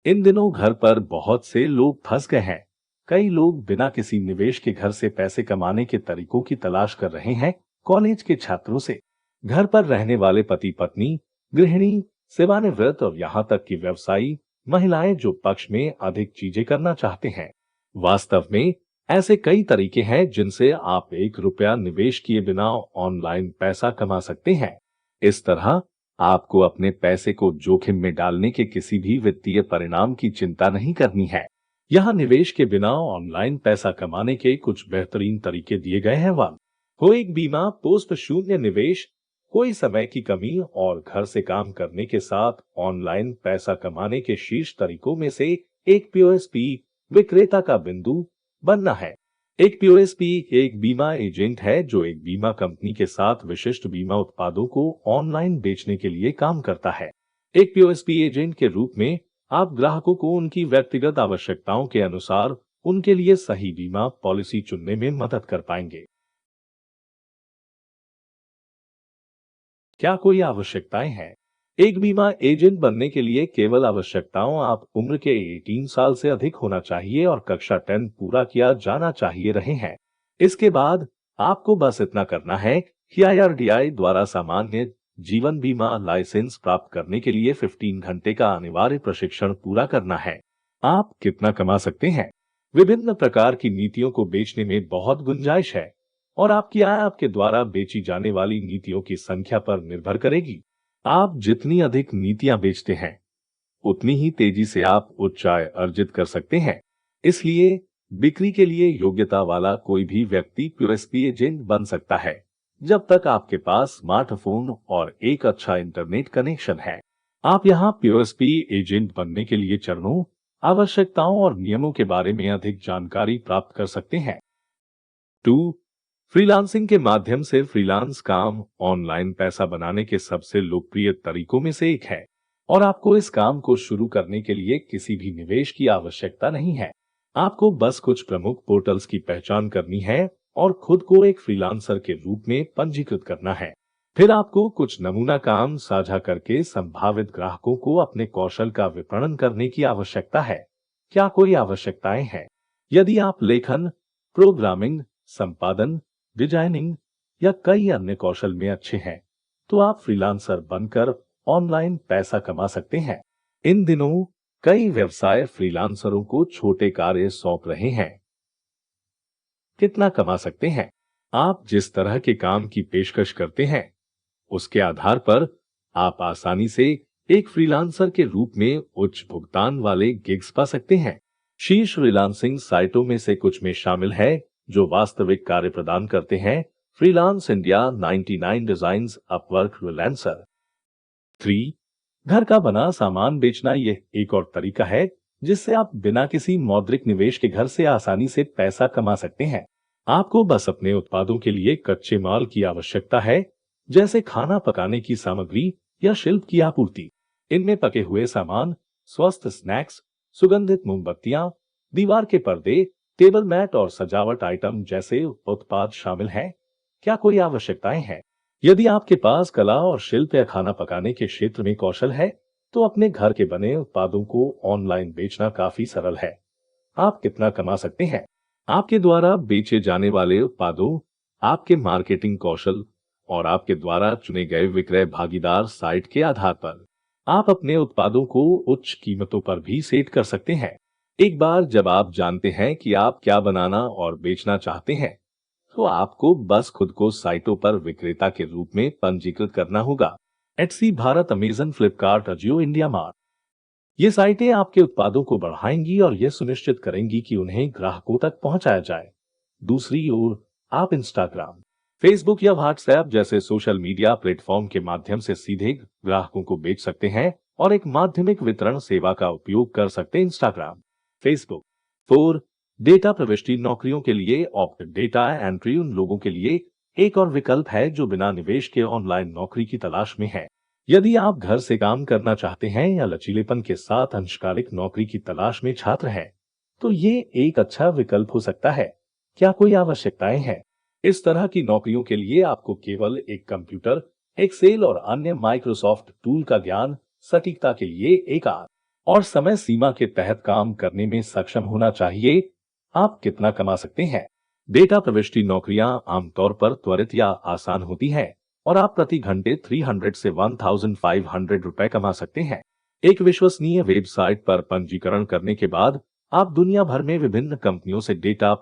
इन दिनों घर पर बहुत से लोग फंस गए हैं। कई लोग बिना किसी निवेश के घर से पैसे कमाने के तरीकों की तलाश कर रहे हैं। कॉलेज के छात्रों से घर पर रहने वाले पति पत्नी, गृहिणी, सेवानिवृत्त और यहाँ तक कि व्यवसायी महिलाएं जो पक्ष में अधिक चीजें करना चाहते हैं। वास्तव में ऐसे कई तरीके हैं जिनसे आप 1 रुपया निवेश किए बिना ऑनलाइन पैसा कमा सकते हैं। इस तरह आपको अपने पैसे को जोखिम में डालने के किसी भी वित्तीय परिणाम की चिंता नहीं करनी है। यहाँ निवेश के बिना ऑनलाइन पैसा कमाने के कुछ बेहतरीन तरीके दिए गए हैं। वन हो एक बीमा पोस्ट शून्य निवेश, कोई समय की कमी और घर से काम करने के साथ ऑनलाइन पैसा कमाने के शीर्ष तरीकों में से एक पीओएसपी विक्रेता का बिंदु बनना है। एक पीओएसपी एक बीमा एजेंट है जो एक बीमा कंपनी के साथ विशिष्ट बीमा उत्पादों को ऑनलाइन बेचने के लिए काम करता है। एक पीओएसपी एजेंट के रूप में आप ग्राहकों को उनकी व्यक्तिगत आवश्यकताओं के अनुसार उनके लिए सही बीमा पॉलिसी चुनने में मदद कर पाएंगे। क्या कोई आवश्यकताएं हैं? एक बीमा एजेंट बनने के लिए केवल आवश्यकताओं आप उम्र के 18 साल से अधिक होना चाहिए और कक्षा 10 पूरा किया जाना चाहिए रहे हैं। इसके बाद आपको बस इतना करना है कि आईआरडीआई द्वारा सामान्य जीवन बीमा लाइसेंस प्राप्त करने के लिए 15 घंटे का अनिवार्य प्रशिक्षण पूरा करना है। आप कितना कमा सकते हैं? विभिन्न प्रकार की नीतियों को बेचने में बहुत गुंजाइश है और आपकी आय आपके द्वारा बेची जाने वाली नीतियों की संख्या पर निर्भर करेगी। आप जितनी अधिक नीतियां बेचते हैं, उतनी ही तेजी से आप उच्च आय अर्जित कर सकते हैं। इसलिए बिक्री के लिए योग्यता वाला कोई भी व्यक्ति पीओएसपी एजेंट बन सकता है, जब तक आपके पास स्मार्टफोन और एक अच्छा इंटरनेट कनेक्शन है। आप यहाँ पीओएसपी एजेंट बनने के लिए चरणों, आवश्यकताओं और नियमों के बारे में अधिक जानकारी प्राप्त कर सकते हैं। 2. फ्रीलांसिंग के माध्यम से फ्रीलांस काम ऑनलाइन पैसा बनाने के सबसे लोकप्रिय तरीकों में से एक है और आपको इस काम को शुरू करने के लिए किसी भी निवेश की आवश्यकता नहीं है। आपको बस कुछ प्रमुख पोर्टल्स की पहचान करनी है और खुद को एक फ्रीलांसर के रूप में पंजीकृत करना है। फिर आपको कुछ नमूना काम साझा करके संभावित ग्राहकों को अपने कौशल का विपणन करने की आवश्यकता है। क्या कोई आवश्यकताएं हैं? यदि आप लेखन, प्रोग्रामिंग, संपादन, डिजाइनिंग या कई अन्य कौशल में अच्छे हैं, तो आप फ्रीलांसर बनकर ऑनलाइन पैसा कमा सकते हैं। इन दिनों कई व्यवसाय फ्रीलांसरों को छोटे कार्य सौंप रहे हैं। कितना कमा सकते हैं? आप जिस तरह के काम की पेशकश करते हैं, उसके आधार पर आप आसानी से एक फ्रीलांसर के रूप में उच्च भुगतान वाले गिग्स पा सकते हैं। शीर्ष फ्रीलांसिंग साइटों में से कुछ में शामिल है जो वास्तविक कार्य प्रदान करते हैं। Freelance India, 99 designs, Upwork, freelancer. 3. घर का बना सामान बेचना यह एक और तरीका है जिससे आप बिना किसी मौद्रिक निवेश के घर से आसानी से पैसा कमा सकते हैं। आपको बस अपने उत्पादों के लिए कच्चे माल की आवश्यकता है, जैसे खाना पकाने की सामग्री या शिल्प की आपूर्ति। इनमें पके हुए सामान, स्वस्थ स्नैक्स, सुगंधित मोमबत्तियां, दीवार के पर्दे, टेबल मैट और सजावट आइटम जैसे उत्पाद शामिल हैं। क्या कोई आवश्यकताएं हैं? यदि आपके पास कला और शिल्प या खाना पकाने के क्षेत्र में कौशल है, तो अपने घर के बने उत्पादों को ऑनलाइन बेचना काफी सरल है। आप कितना कमा सकते हैं? आपके द्वारा बेचे जाने वाले उत्पादों, आपके मार्केटिंग कौशल और आपके द्वारा चुने गए विक्रय भागीदार साइट के आधार पर आप अपने उत्पादों को उच्च कीमतों पर भी सेट कर सकते हैं। एक बार जब आप जानते हैं कि आप क्या बनाना और बेचना चाहते हैं, तो आपको बस खुद को साइटों पर विक्रेता के रूप में पंजीकृत करना होगा। Etsy Bharat, Amazon, Flipkart, Ajio, India mart. ये साइटें आपके उत्पादों को बढ़ाएंगी और यह सुनिश्चित करेंगी कि उन्हें ग्राहकों तक पहुंचाया जाए। दूसरी ओर आप इंस्टाग्राम, फेसबुक या व्हाट्सएप जैसे सोशल मीडिया प्लेटफॉर्म के माध्यम से सीधे ग्राहकों को बेच सकते हैं और एक माध्यमिक वितरण सेवा का उपयोग कर सकते हैं। Instagram, Facebook. 4. डेटा प्रविष्टि नौकरियों के लिए ऑप्ट डेटा एंट्री उन लोगों के लिए एक और विकल्प है जो बिना निवेश के ऑनलाइन नौकरी की तलाश में है। यदि आप घर से काम करना चाहते हैं या लचीलेपन के साथ अंशकालिक नौकरी की तलाश में छात्र हैं, तो ये एक अच्छा विकल्प हो सकता है। क्या कोई आवश्यकताएं हैं? इस तरह की नौकरियों के लिए आपको केवल एक कंप्यूटर, एक्सेल और अन्य माइक्रोसॉफ्ट टूल का ज्ञान, सटीकता के लिए एक आर और समय सीमा के तहत काम करने में सक्षम होना चाहिए। आप कितना कमा सकते हैं? डेटा प्रविष्टि नौकरियां आमतौर पर त्वरित या आसान होती हैं और आप प्रति घंटे 300 से 1500 रुपए कमा सकते हैं। एक विश्वसनीय वेबसाइट पर पंजीकरण करने के बाद आप दुनिया भर में विभिन्न कंपनियों से डेटा